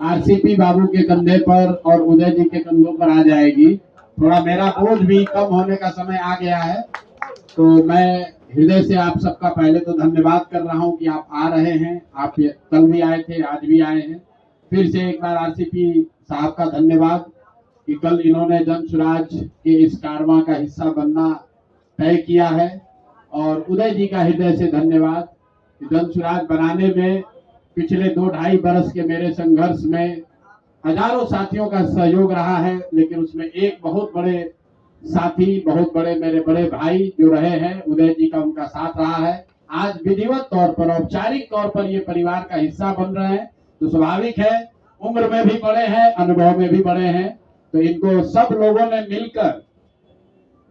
RCP बाबू के कंधे पर और उदय जी के कंधों पर आ जाएगी। थोड़ा मेरा बोझ भी कम होने का समय आ गया है, तो मैं हृदय से आप सबका पहले तो धन्यवाद कर रहा हूं कि आप आ रहे हैं। आप कल भी आए थे, आज भी आए हैं। फिर से एक बार आरसीपी साहब का धन्यवाद कि कल इन्होंने जन सुराज के इस कारवां का हिस्सा बनना तय किया है। और उदय जी का हृदय से धन्यवाद कि जन सुराज बनाने में पिछले 2-2.5 बरस के मेरे संघर्ष में हजारों साथियों का सहयोग रहा है, लेकिन उसमें एक बहुत बड़े साथी, बहुत बड़े मेरे बड़े भाई जो रहे हैं, उदय जी का उनका साथ रहा है। आज विधिवत तौर पर, औपचारिक तौर पर ये परिवार का हिस्सा बन रहे हैं, तो स्वाभाविक है, उम्र में भी बड़े हैं, अनुभव में भी बड़े हैं, तो इनको सब लोगों ने मिलकर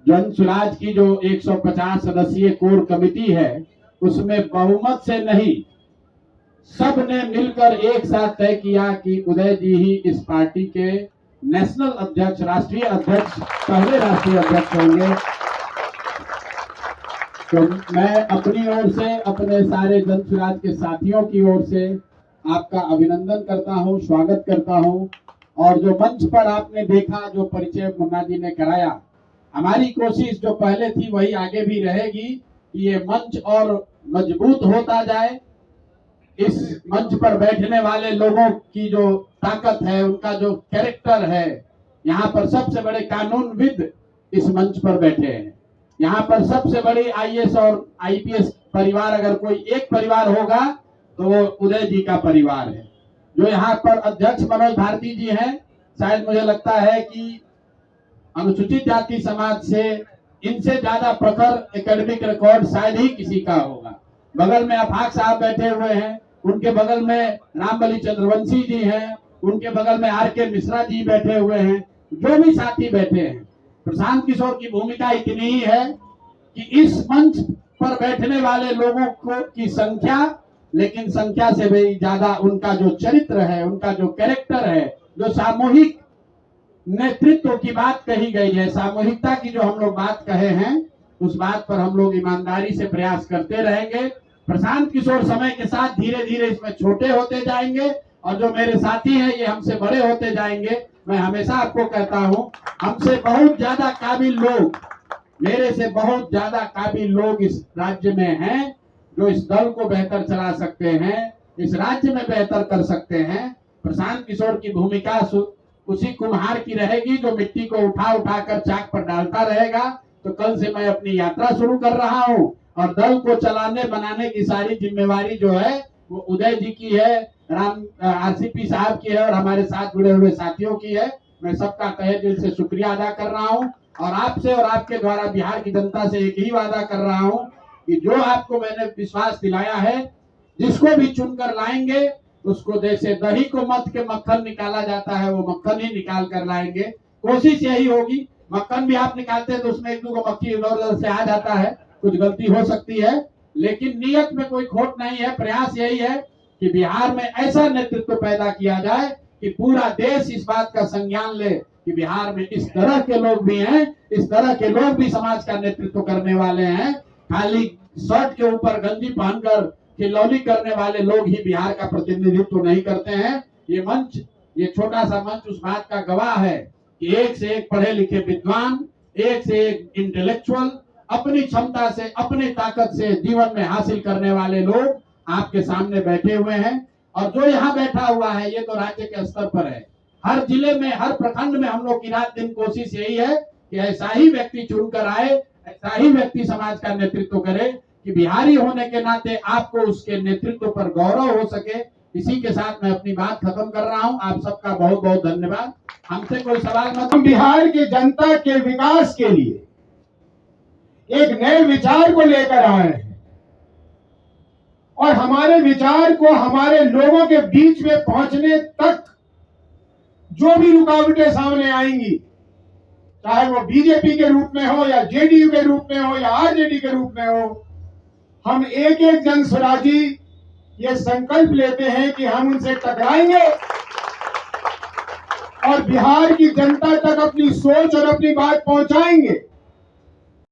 जन सुराज की जो 150 सदस्यीय कोर कमेटी है, उसमें बहुमत से नहीं, सब ने मिलकर एक साथ तय किया कि उदय जी ही इस पार्टी के नेशनल अध्यक्ष, राष्ट्रीय अध्यक्ष, पहले राष्ट्रीय अध्यक्ष होंगे। तो मैं अपनी ओर से, अपने सारे जन सुराज के साथियों की ओर से आपका अभिनंदन करता हूं, स्वागत करता हूं। और जो मंच पर आपने देखा, जो परिचय मुन्ना जी ने कराया, हमारी कोशिश जो पहले थी वही आगे भी रहेगी कि ये मंच और मजबूत होता जाए। इस मंच पर बैठने वाले लोगों की जो ताकत है, उनका जो कैरेक्टर है, यहाँ पर सबसे बड़े कानूनविद इस मंच पर बैठे हैं। यहाँ पर सबसे बड़ी आईएएस और आईपीएस परिवार अगर कोई एक परिवार होगा तो वो उदय जी का परिवार है। जो यहाँ पर अध्यक्ष मनोज भारती जी हैं, शायद मुझे लगता है कि अनुसूचित जाति समाज से इनसे ज्यादा प्रखर एकेडमिक रिकॉर्ड शायद ही किसी का होगा। बगल में अफाक साहब बैठे हुए हैं, उनके बगल में रामबली चंद्रवंशी जी हैं, उनके बगल में आर.के. मिश्रा जी बैठे हुए हैं, जो भी साथी बैठे हैं। प्रशांत किशोर की भूमिका इतनी ही है कि इस मंच पर बैठने वाले लोगों को की संख्या, लेकिन संख्या से भी ज्यादा उनका जो चरित्र है, उनका जो कैरेक्टर है, जो सामूहिक नेतृत्व की बात कही गई है, सामूहिकता की जो हम लोग बात कहे हैं, उस बात पर हम लोग ईमानदारी से प्रयास करते रहेंगे। प्रशांत किशोर समय के साथ धीरे धीरे इसमें छोटे होते जाएंगे और जो मेरे साथी हैं ये हमसे बड़े होते जाएंगे। मैं हमेशा आपको कहता हूं, हमसे बहुत ज्यादा काबिल लोग, मेरे से बहुत ज्यादा काबिल लोग इस राज्य में हैं, जो इस दल को बेहतर चला सकते हैं, इस राज्य में बेहतर कर सकते हैं। प्रशांत किशोर की भूमिका उसी कुम्हार की रहेगी जो मिट्टी को उठा उठा कर चाक पर डालता रहेगा। तो कल से मैं अपनी यात्रा शुरू कर रहा हूं और दल को चलाने बनाने की सारी जिम्मेवारी जो है वो उदय जी की है, आरसीपी साहब की है और हमारे साथ जुड़े हुए साथियों की है। मैं सबका तहे दिल से शुक्रिया अदा कर रहा हूं और आपसे और आपके द्वारा बिहार की जनता से एक ही वादा कर रहा हूं कि जो आपको मैंने विश्वास दिलाया है, जिसको भी चुनकर लाएंगे उसको जैसे दही को मथ के मक्खन निकाला जाता है, वो मक्खन ही निकाल कर लाएंगे। कोशिश यही होगी, मक्खन भी आप निकालते हैं तो उसमें एक दो मक्खी इधर से आ जाता है, कुछ गलती हो सकती है, लेकिन नियत में कोई खोट नहीं है। प्रयास यही है कि बिहार में ऐसा नेतृत्व पैदा किया जाए कि पूरा देश इस बात का संज्ञान ले कि बिहार में इस तरह के लोग भी हैं, इस तरह के लोग भी समाज का नेतृत्व करने वाले हैं। खाली शर्ट के ऊपर गंजी पहनकर खिलौली करने वाले लोग ही बिहार का प्रतिनिधित्व नहीं करते हैं। ये मंच, ये छोटा सा मंच उस बात का गवाह है कि एक से एक पढ़े लिखे विद्वान, एक से एक इंटेलेक्चुअल, अपनी क्षमता से, अपनी ताकत से जीवन में हासिल करने वाले लोग आपके सामने बैठे हुए हैं। और जो यहाँ बैठा हुआ है ये तो राज्य के स्तर पर है, हर जिले में, हर प्रखंड में हम लोग की रात दिन कोशिश यही है कि ऐसा ही व्यक्ति चुनकर आए, ऐसा ही व्यक्ति समाज का नेतृत्व करे कि बिहारी होने के नाते आपको उसके नेतृत्व पर गौरव हो सके। इसी के साथ मैं अपनी बात खत्म कर रहा हूं। आप सबका बहुत बहुत धन्यवाद। हमसे कोई सवाल मत। हम बिहार की जनता के विकास के लिए एक नए विचार को लेकर आए हैं और हमारे विचार को हमारे लोगों के बीच में पहुंचने तक जो भी रुकावटें सामने आएंगी, चाहे वो बीजेपी के रूप में हो या जेडीयू के रूप में हो या आरजेडी के रूप में हो, हम एक एक जन स्वराजी ये संकल्प लेते हैं कि हम उनसे टकराएंगे और बिहार की जनता तक अपनी सोच और अपनी बात पहुंचाएंगे।